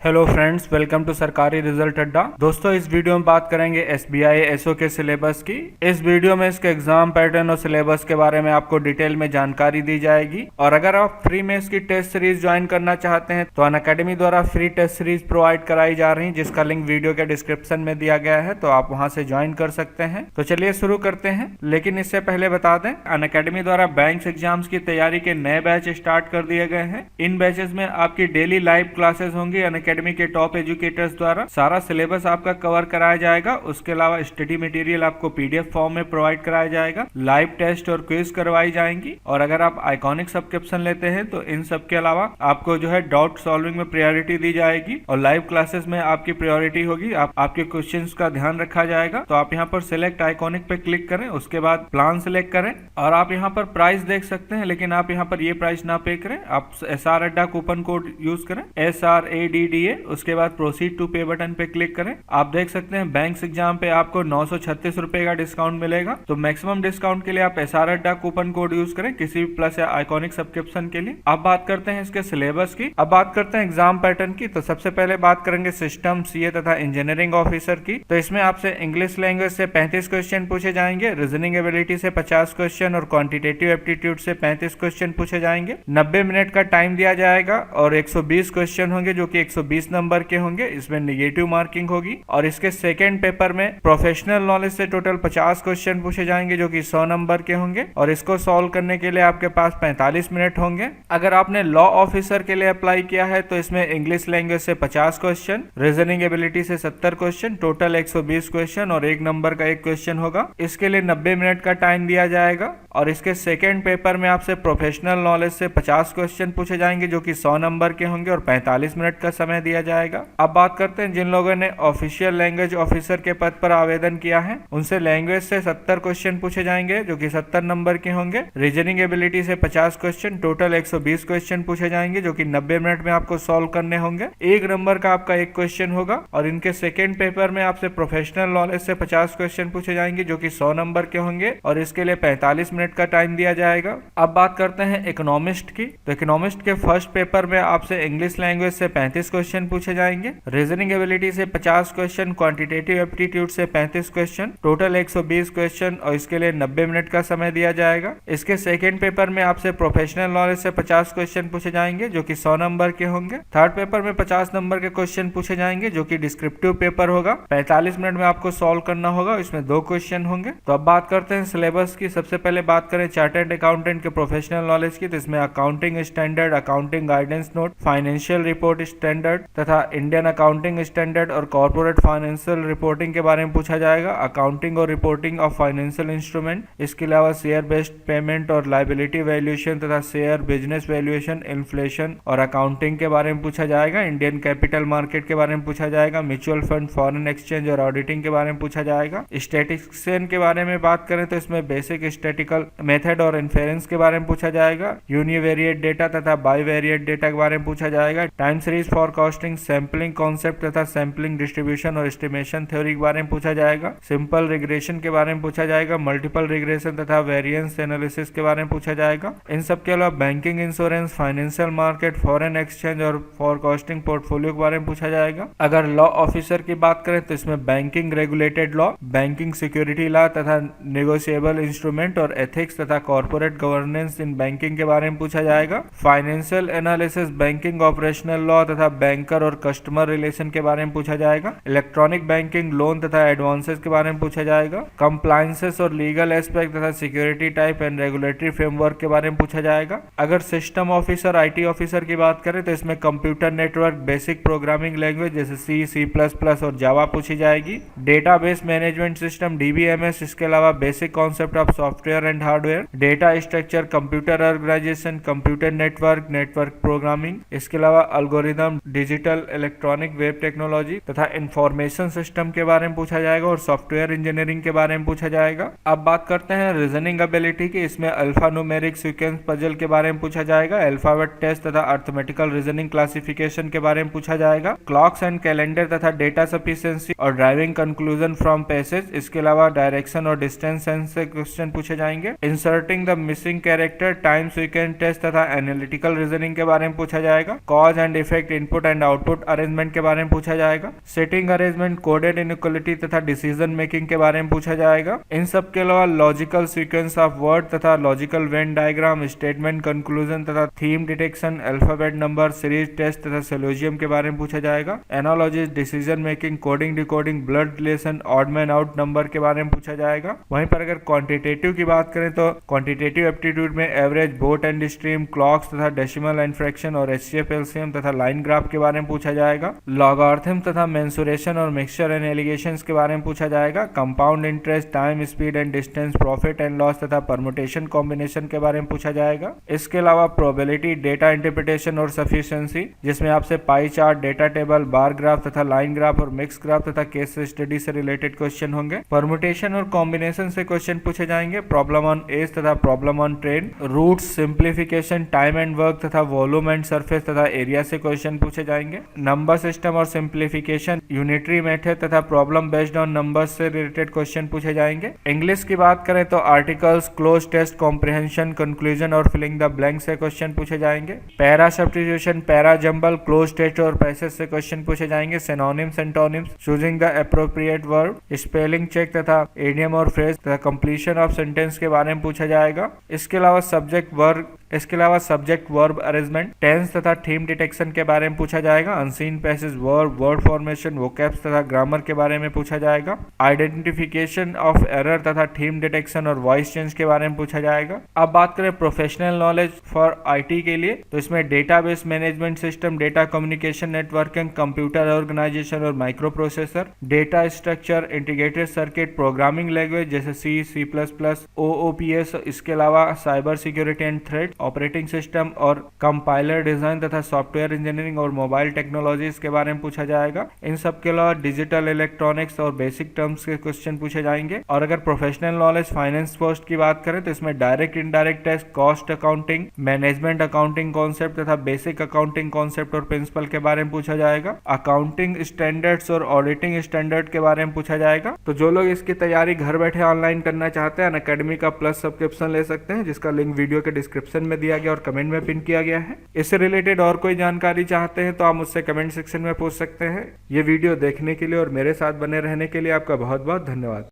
Hello friends, welcome to सरकारी result अड्डा। दोस्तों, इस वीडियो में बात करेंगे एसबीआई एसओ के सिलेबस की। इस वीडियो में इसके एग्जाम पैटर्न और सिलेबस के बारे में आपको डिटेल में जानकारी दी जाएगी। और अगर आप फ्री में इसकी टेस्ट सीरीज ज्वाइन करना चाहते हैं तो अनअकैडमी द्वारा फ्री टेस्ट सीरीज प्रोवाइड कराई जा रही है, जिसका लिंक वीडियो के डिस्क्रिप्शन में दिया गया है, तो आप वहां से ज्वाइन कर सकते हैं। तो चलिए शुरू करते हैं। लेकिन इससे पहले बता दें, अनअकैडमी द्वारा बैंक एग्जाम्स की तैयारी के नए बैच स्टार्ट कर दिए गए हैं। इन बैचेस में आपकी डेली लाइव क्लासेस होंगी। अनअकैडमी के टॉप एजुकेटर्स द्वारा सारा सिलेबस आपका कवर कराया जाएगा। उसके अलावा स्टडी मटेरियल आपको पीडीएफ फॉर्म में प्रोवाइड कराया जाएगा। लाइव टेस्ट और क्विज करवाई जाएंगी। और अगर आप आइकॉनिक सब्सक्रिप्शन लेते हैं तो इन सब के अलावा आपको जो है डाउट सॉल्विंग में प्रायोरिटी दी जाएगी और लाइव क्लासेस में आपकी प्रायोरिटी होगी। आपके क्वेश्चंस का ध्यान रखा जाएगा। तो आप यहाँ पर सिलेक्ट आइकॉनिक पे क्लिक करें, उसके बाद प्लान सिलेक्ट करें और आप यहाँ पर प्राइस देख सकते हैं। लेकिन आप यहाँ पर ये प्राइस ना पे करें, आप SR अड्डा कूपन कोड यूज करें SRADDA। उसके बाद प्रोसीड टू पे बटन पे क्लिक करें। आप देख सकते हैं बैंक्स एग्जाम पे आपको 936 रुपए का डिस्काउंट मिलेगा। तो मैक्सिमम डिस्काउंट के लिए आप SR अड्डा कूपन कोड यूज करें किसी भी प्लस या आइकॉनिक सब्सक्रिप्शन के लिए। अब बात करते हैं इसके सिलेबस की। अब बात करते हैं एग्जाम पैटर्न की। तो सबसे पहले बात करेंगे सिस्टम, सीए तथा इंजीनियरिंग ऑफिसर की। तो इसमें आपसे इंग्लिश लैंग्वेज से 35 क्वेश्चन पूछे जाएंगे, रीजनिंग एबिलिटी से 50 क्वेश्चन और क्वांटिटेटिव एप्टीट्यूड से 35 क्वेश्चन पूछे जाएंगे। 90 मिनट का टाइम दिया जाएगा और 120 क्वेश्चन होंगे जो कि 120 नंबर के होंगे। इसमें नेगेटिव मार्किंग होगी। और इसके सेकेंड पेपर में प्रोफेशनल नॉलेज से टोटल 50 क्वेश्चन पूछे जाएंगे जो कि 100 नंबर के होंगे। और इसको सॉल्व करने के लिए आपके पास 45 मिनट होंगे। अगर आपने लॉ ऑफिसर के लिए अप्लाई किया है तो इसमें इंग्लिश लैंग्वेज से 50 क्वेश्चन, रीजनिंग एबिलिटी से 70 क्वेश्चन, टोटल 120 क्वेश्चन और 1 नंबर का 1 क्वेश्चन होगा। इसके लिए 90 मिनट का टाइम दिया जाएगा। और इसके सेकेंड पेपर में आपसे प्रोफेशनल नॉलेज से 50 क्वेश्चन पूछे जाएंगे जो कि 100 नंबर के होंगे और 45 मिनट का समय दिया जाएगा। अब बात करते हैं जिन लोगों ने ऑफिशियल लैंग्वेज ऑफिसर के पद पर आवेदन किया है, उनसे लैंग्वेज से 70 क्वेश्चन पूछे जाएंगे जो कि 70 नंबर के होंगे। रीजनिंग एबिलिटी से 50 क्वेश्चन, टोटल 120 क्वेश्चन पूछे जाएंगे जो कि 90 मिनट में आपको सॉल्व करने होंगे। 1 नंबर का आपका 1 क्वेश्चन होगा। और इनके सेकेंड पेपर में आपसे प्रोफेशनल नॉलेज से 50 क्वेश्चन पूछे जाएंगे जो कि 100 नंबर के होंगे और इसके लिए 45 मिनट का टाइम दिया जाएगा। अब बात करते हैं इकोनॉमिस्ट की। तो इकोनॉमिस्ट के फर्स्ट पेपर में आपसे इंग्लिश लैंग्वेज से 35 क्वेश्चन पूछे जाएंगे, रीजनिंग एबिलिटी से 50 क्वेश्चन, क्वांटिटेटिव एप्टीट्यूड से 35 क्वेश्चन, टोटल 120 क्वेश्चन और इसके लिए 90 मिनट का समय दिया जाएगा। इसके सेकेंड पेपर में आपसे प्रोफेशनल नॉलेज से 50 क्वेश्चन पूछे जाएंगे जो कि 100 नंबर के होंगे। थर्ड पेपर में 50 नंबर के क्वेश्चन पूछे जाएंगे जो कि डिस्क्रिप्टिव पेपर होगा। 45 मिनट में आपको सॉल्व करना होगा। इसमें 2 क्वेश्चन होंगे। तो अब बात करते हैं सिलेबस की। सबसे पहले बात करें चार्टर्ड अकाउंटेंट के प्रोफेशनल नॉलेज की। तो इसमें accounting standard, accounting guidance note, financial report standard तथा इंडियन अकाउंटिंग स्टैंडर्ड और कॉर्पोरेट फाइनेंशियल रिपोर्टिंग के बारे में पूछा जाएगा। अकाउंटिंग और रिपोर्टिंग ऑफ फाइनेंशियल इंस्ट्रूमेंट, इसके अलावा शेयर बेस्ड पेमेंट और लायबिलिटी वैल्यूएशन तथा शेयर बिजनेस वैल्यूएशन, इन्फ्लेशन और अकाउंटिंग के बारे में पूछा जाएगा। इंडियन कैपिटल मार्केट के बारे में पूछा जाएगा। म्यूचुअल फंड, फॉरेन एक्सचेंज और ऑडिटिंग के बारे में पूछा जाएगा। स्टैटिस्टिशियन के बारे में बात करें तो इसमें बेसिक स्टैटिकल मेथड और इन्फेरेंस के बारे में पूछा जाएगा। यूनिवेरिएट डेटा तथा बाईवेरिएट डेटा के बारे में पूछा जाएगा। Time series forecasting, sampling concept तथा सैंपलिंग डिस्ट्रीब्यूशन और एस्टिमेशन थ्योरी के बारे में पूछा जाएगा। सिंपल रिग्रेशन के बारे में पूछा जाएगा। मल्टीपल रिग्रेशन तथा वेरिएंस एनालिसिस के बारे में पूछा जाएगा। इन सब के अलावा banking, insurance, financial market, foreign exchange और फॉरकास्टिंग पोर्टफोलियो के बारे में पूछा जाएगा। अगर लॉ ऑफिसर की बात करें तो इसमें banking regulated law, banking security law तथा नेगोशिएबल इंस्ट्रूमेंट और एथिक्स तथा कॉर्पोरेट गवर्नेंस इन बैंकिंग के बारे में पूछा जाएगा। Financial analysis, banking operational law तथा बैंकर और कस्टमर रिलेशन के बारे में पूछा जाएगा। इलेक्ट्रॉनिक बैंकिंग, लोन तथा एडवांसेस के बारे में पूछा जाएगा। कंप्लायंसेस और लीगल एस्पेक्ट तथा security type and regulatory framework के बारे में पूछा जाएगा। अगर सिस्टम ऑफिसर, आईटी ऑफिसर की बात करें तो इसमें computer network, basic programming language जैसे सी, C++ और जावा पूछी जाएगी। डेटाबेस मैनेजमेंट सिस्टम, DBMS, इसके अलावा basic concept of software and hardware, data structure, computer organization, computer network, network programming, इसके अलावा algorithm, digital electronic web technology तथा इंफॉर्मेशन सिस्टम के बारे में पूछा जाएगा और सॉफ्टवेयर इंजीनियरिंग के बारे में पूछा जाएगा। अब बात करते हैं रीजनिंग एबिलिटी की। इसमें अल्फा न्यूमेरिक सीक्वेंस पजल के बारे में पूछा जाएगा। अल्फाबेट टेस्ट तथा अर्थमेटिकल रीजनिंग क्लासिफिकेशन के बारे में पूछा जाएगा। क्लॉक्स एंड कैलेंडर तथा डेटा सफिशिएंसी और ड्राइविंग कंक्लूजन फ्रॉम पैसेज, इसके अलावा डायरेक्शन और डिस्टेंस सेंस से क्वेश्चन पूछे जाएंगे। जाएंगे। Inserting the missing character, time sequence test तथा एनालिटिकल रीजनिंग के बारे में पूछा जाएगा। Cause and effect, input and output arrangement के बारे में पूछा जाएगा। सेटिंग अरेंजमेंट, कोडेड इनइक्वालिटी तथा डिसीजन मेकिंग के बारे में पूछा जाएगा। इन सब के अलावा लॉजिकल सीक्वेंस ऑफ वर्ड तथा logical Venn diagram, statement conclusion तथा theme detection, alphabet number series test तथा सिलोजियम के बारे में पूछा जाएगा। Analogies, decision making, coding decoding, blood relation, odd man out number के बारे में पूछा जाएगा। वहीं पर अगर क्वांटिटेटिव की बात करें तो क्वांटिटेटिव एप्टीट्यूड में average, boat and stream, clocks तथा डेसिमल एंड फ्रैक्शन और एचसीएफ, एलसीएम तथा लाइन ग्राफ के बारे में पूछा जाएगा। लॉगरिथम तथा मेंसुरेशन और मिक्सचर एंड एलिगेशंस के बारे में पूछा जाएगा। Compound interest, time, speed and distance, profit and loss तथा परमुटेशन कॉम्बिनेशन के बारे में पूछा जाएगा। इसके अलावा प्रोबेबिलिटी, डेटा इंटरप्रिटेशन और सफिशिएंसी, जिसमें आपसे pie chart, data table, bar graph तथा लाइन ग्राफ और मिक्स ग्राफ तथा केस स्टडी से रिलेटेड क्वेश्चन होंगे। परमुटेशन और कॉम्बिनेशन से क्वेश्चन पूछे जाएंगे। प्रॉब्लम ऑन एज तथा problem on train, roots, simplification, time and work तथा वॉल्यूम एंड सरफेस तथा एरिया से क्वेश्चन पूछे जाएंगे। नंबर सिस्टम और सिंप्लीफिकेशन, यूनिटरी मेथड तथा प्रॉब्लम बेस्ड ऑन नंबर्स से रिलेटेड क्वेश्चन पूछे जाएंगे। इंग्लिश की बात करें तो articles, cloze test, comprehension, conclusion और फिलिंग द ब्लैंक से क्वेश्चन पूछे जाएंगे। Para substitution, para jumble, cloze test और पैसेज से क्वेश्चन पूछे जाएंगे। Synonyms, antonyms, choosing the appropriate verb, spelling check तथा इडियम और फ्रेज तथा कंप्लीशन ऑफ सेंटेंस के बारे में पूछा जाएगा। इसके अलावा सब्जेक्ट वर्ब अरेंजमेंट, टेंस तथा थीम डिटेक्शन के बारे में पूछा जाएगा। Unseen passage, verb, word formation, vocabs तथा ग्रामर के बारे में पूछा जाएगा। आइडेंटिफिकेशन ऑफ एरर तथा थीम डिटेक्शन और वॉइस चेंज के बारे में पूछा जाएगा। अब बात करें प्रोफेशनल नॉलेज फॉर आईटी के लिए, तो इसमें database management system, data communication networking, computer organisation और microprocessor, data structure, integrated circuit, programming language जैसे C, C plus plus, OOPS। इसके अलावा cyber security and threat, operating system और compiler design तथा सॉफ्टवेयर इंजीनियरिंग और mobile technologies के बारे में पूछा जाएगा। इन सब के अलावा डिजिटल इलेक्ट्रॉनिक्स और बेसिक टर्म्स के क्वेश्चन पूछे जाएंगे। और अगर प्रोफेशनल नॉलेज फाइनेंस पोस्ट की बात करें तो इसमें direct indirect tax, cost accounting, management accounting concept तथा बेसिक अकाउंटिंग कॉन्सेप्ट और प्रिंसिपल के बारे में पूछा जाएगा। अकाउंटिंग स्टैंडर्ड्स और ऑडिटिंग स्टैंडर्ड के बारे में पूछा जाएगा। तो जो लोग इसकी तैयारी घर बैठे ऑनलाइन करना चाहते हैं, अनअकैडमी का प्लस सब्सक्रिप्शन ले सकते हैं, जिसका लिंक वीडियो के डिस्क्रिप्शन में दिया गया और कमेंट में पिन किया गया है। इससे रिलेटेड और कोई जानकारी चाहते हैं तो आप मुझसे कमेंट सेक्शन में पूछ सकते हैं। ये वीडियो देखने के लिए और मेरे साथ बने रहने के लिए आपका बहुत बहुत धन्यवाद।